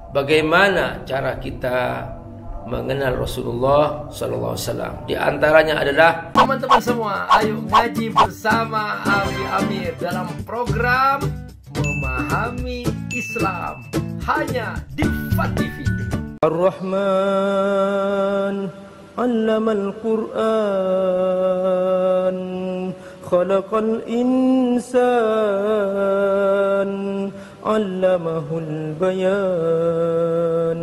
bagaimana cara kita mengenal Rasulullah Sallallahu Alaihi Wasallam. Di antaranya adalah teman-teman semua, ayo ngaji bersama Abi Amir dalam program Memahami Islam hanya di FAT TV. Ar-Rahman 'allamal Qur'an khalaqal insan 'allamahul bayan.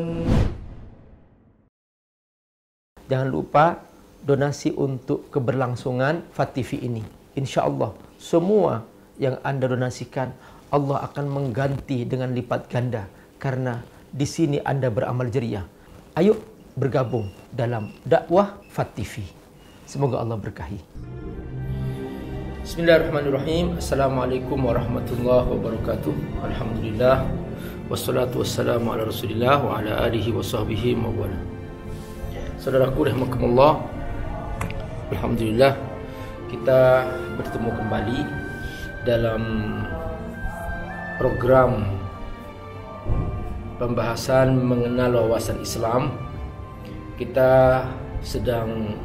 Jangan lupa donasi untuk keberlangsungan FAT TV ini. Insya Allah semua yang Anda donasikan Allah akan mengganti dengan lipat ganda, karena di sini Anda beramal jariah. Ayo bergabung dalam dakwah FAT TV. Semoga Allah berkahi. Bismillahirrahmanirrahim. Assalamualaikum warahmatullahi wabarakatuh. Alhamdulillah, wassalatu wassalamu ala Rasulillah wa ala alihi wa sahbihi wa wala. Saudaraku rahimakumullah, alhamdulillah kita bertemu kembali dalam program pembahasan mengenal wawasan Islam. Kita sedang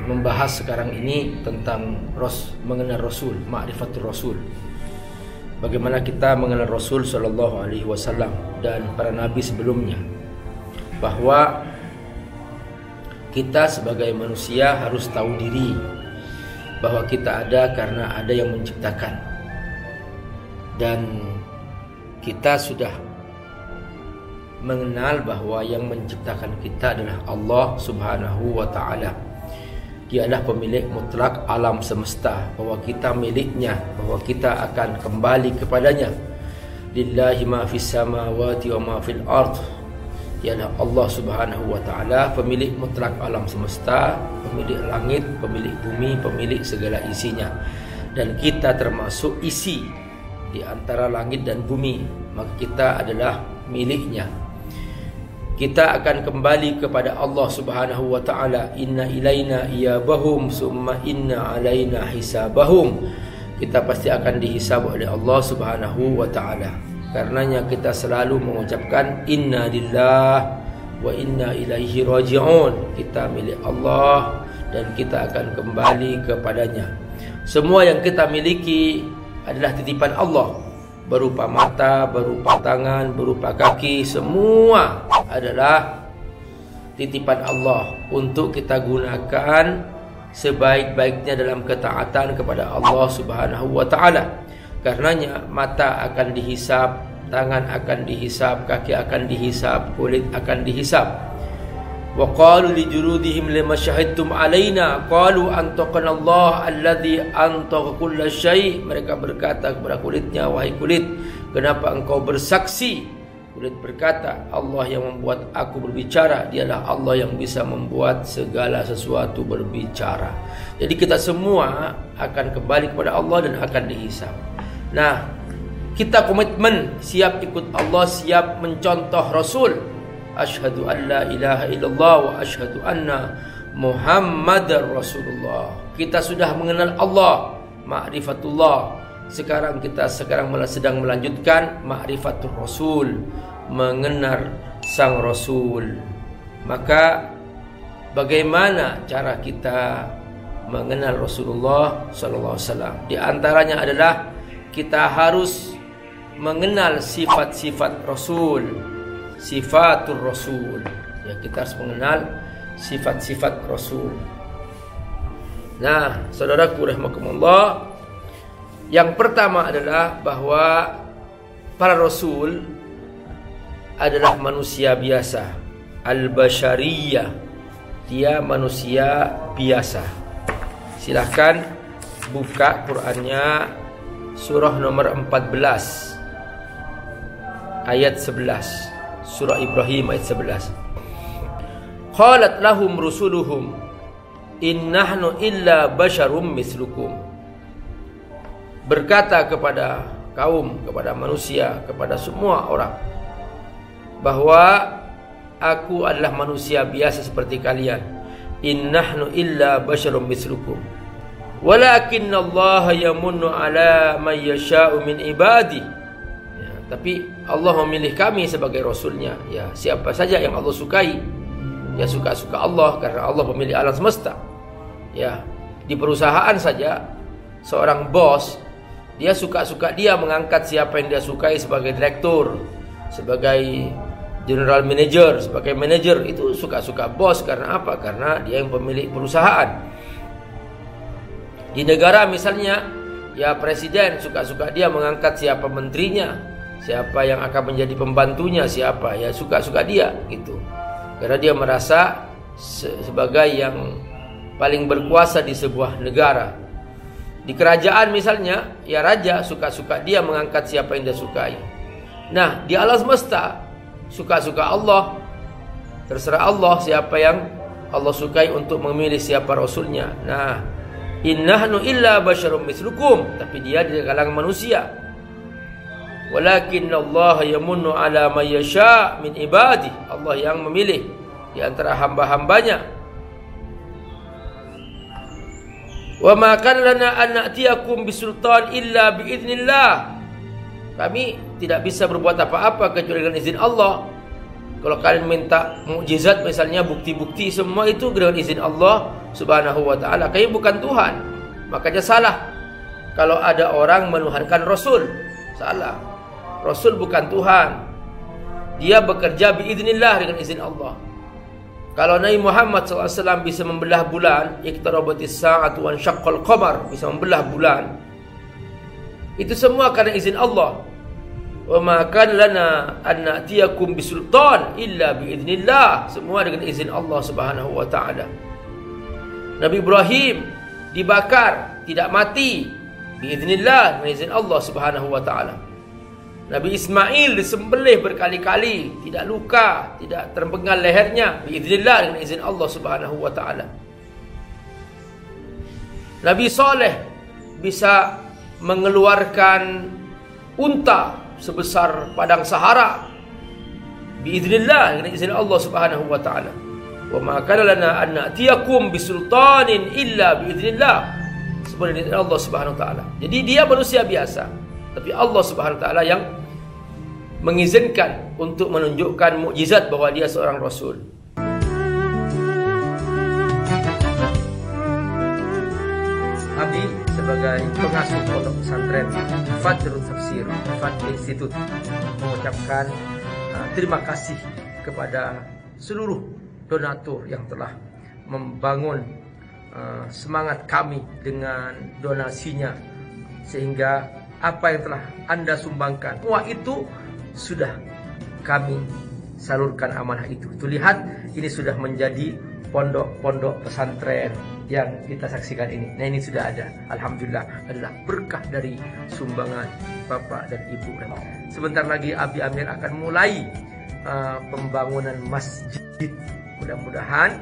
membahas sekarang ini tentang mengenal Rasul, ma'rifatul Rasul. Bagaimana kita mengenal Rasul sallallahu alaihi wasallam dan para nabi sebelumnya. Bahwa kita sebagai manusia harus tahu diri bahwa kita ada karena ada yang menciptakan. Dan kita sudah mengenal bahwa yang menciptakan kita adalah Allah Subhanahu wa ta'ala. Dia adalah pemilik mutlak alam semesta, bahwa kita miliknya, bahwa kita akan kembali kepadanya. Lillahi ma fis samawati wa ma fil ard. Dia adalah Allah Subhanahu wa ta'ala, pemilik mutlak alam semesta, pemilik langit, pemilik bumi, pemilik segala isinya. Dan kita termasuk isi di antara langit dan bumi, maka kita adalah miliknya. Kita akan kembali kepada Allah Subhanahu wa ta'ala. Inna ilaina iyabahum summa inna alaina hisabahum. Kita pasti akan dihisab oleh Allah Subhanahu wa ta'ala. Karenanya kita selalu mengucapkan inna lillah wa inna ilaihi raji'un. Kita milik Allah dan kita akan kembali kepadanya. Semua yang kita miliki adalah titipan Allah, berupa mata, berupa tangan, berupa kaki, semua adalah titipan Allah untuk kita gunakan sebaik-baiknya dalam ketaatan kepada Allah Subhanahu wa ta'ala. Karenanya mata akan dihisab, tangan akan dihisab, kaki akan dihisab, kulit akan dihisab. Wa qalu li juludihim lima syahidtum alaina qalu antaqana Allah alladhi antaqa kulla syai'. Mereka berkata kepada kulitnya, wahai kulit, kenapa engkau bersaksi? Kulit berkata, Allah yang membuat aku berbicara, dialah Allah yang bisa membuat segala sesuatu berbicara. Jadi kita semua akan kembali kepada Allah dan akan dihisab. Nah, kita komitmen siap ikut Allah, siap mencontoh Rasul. Asyhadu an la ilaha illallah wa asyhadu anna Muhammadar Rasulullah. Kita sudah mengenal Allah, ma'rifatullah. Sekarang kita sedang melanjutkan ma'rifatul Rasul, mengenal sang Rasul. Maka bagaimana cara kita mengenal Rasulullah sallallahu alaihi wasallam? Di antaranya adalah kita harus mengenal sifat-sifat Rasul, sifatul Rasul. Ya, kita harus mengenal sifat-sifat Rasul. Nah, saudaraku rahimakumullah, yang pertama adalah bahwa para Rasul adalah manusia biasa, al-bashariyah. Dia manusia biasa. Silahkan buka Qur'annya, surah nomor 14 ayat 11, surah Ibrahim ayat 11. Qalat lahum rusuluhum innahnu illa basyarum mislukum. Berkata kepada kaum, kepada manusia, kepada semua orang, bahwa aku adalah manusia biasa seperti kalian. Innahnu illa basyarum mislukum walakinnallaha yamunnu ala man yasha'u min ibadi. Ya, tapi Allah memilih kami sebagai Rasulnya. Ya, siapa saja yang Allah sukai, ya suka-suka Allah, karena Allah pemilik alam semesta. Ya, di perusahaan saja seorang bos, dia suka-suka dia mengangkat siapa yang dia sukai sebagai direktur, sebagai general manager, sebagai manager. Itu suka-suka bos. Karena apa? Karena dia yang pemilik perusahaan. Di negara misalnya, ya presiden suka-suka dia mengangkat siapa menterinya, siapa yang akan menjadi pembantunya, siapa, ya suka-suka dia gitu. Karena dia merasa sebagai yang paling berkuasa di sebuah negara. Di kerajaan misalnya, ya raja suka-suka dia mengangkat siapa yang dia sukai. Nah, di alam semesta suka-suka Allah, terserah Allah siapa yang Allah sukai untuk memilih siapa Rasulnya. Nah, innahnu illa basyarum mislukum, tapi dia di kalangan manusia. Walakinna Allah yamunnu ala man yasha min ibadi. Allah yang memilih di antara hamba-hambanya. Wa ma kana lana an na'tiyakum bisultan illa biidznillah. Kami tidak bisa berbuat apa-apa kecuali dengan izin Allah. Kalau kalian minta mukjizat misalnya, bukti-bukti, semua itu dengan izin Allah Subhanahu wa ta'ala. Kalian bukan Tuhan. Makanya salah kalau ada orang menuhankan Rasul. Salah. Rasul bukan Tuhan. Dia bekerja biiznillah, dengan izin Allah. Kalau Nabi Muhammad SAW bisa membelah bulan, iqtarabatis sa'atu wan syaqqal qamar, bisa membelah bulan, itu semua karena izin Allah. Wa ma kana lana an na'tiyakum bisultan illa biidznillah, semua dengan izin Allah Subhanahu wa taala. Nabi Ibrahim dibakar, tidak mati, biidznillah, dengan izin Allah Subhanahu wa taala. Nabi Ismail disembelih berkali-kali, tidak luka, tidak terpenggal lehernya, biidznillah, dengan izin Allah Subhanahu wa taala. Nabi Saleh bisa mengeluarkan unta sebesar padang Sahara, biiznillah, dengan izin Allah Subhanahu wa taala. Wa ma kana lana an na'tiyakum bisultanin illa biiznillah, sebenarnya izin Allah Subhanahu wa taala. Jadi dia manusia biasa, tapi Allah Subhanahu wa taala yang mengizinkan untuk menunjukkan mukjizat bahwa dia seorang Rasul. Abi sebagai pengasuh pondok pesantren Fadlul Tafsir, Fadl Institute, mengucapkan terima kasih kepada seluruh donatur yang telah membangun semangat kami dengan donasinya, sehingga apa yang telah Anda sumbangkan, semua itu sudah kami salurkan amanah itu. Tuh lihat, ini sudah menjadi pondok-pondok pesantren yang kita saksikan ini. Nah, ini sudah ada. Alhamdulillah, adalah berkah dari sumbangan Bapak dan Ibu. Sebentar lagi Abi Amir akan mulai pembangunan masjid. Mudah-mudahan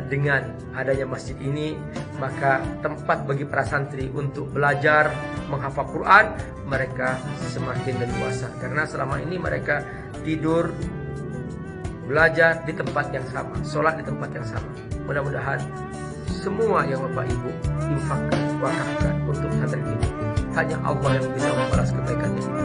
dengan adanya masjid ini, maka tempat bagi para santri untuk belajar menghafal Quran mereka semakin leluasa, karena selama ini mereka tidur, belajar di tempat yang sama, sholat di tempat yang sama. Mudah-mudahan semua yang Bapak Ibu infakkan, wakafkan untuk pesantren ini, hanya Allah yang bisa membalas kebaikan ini.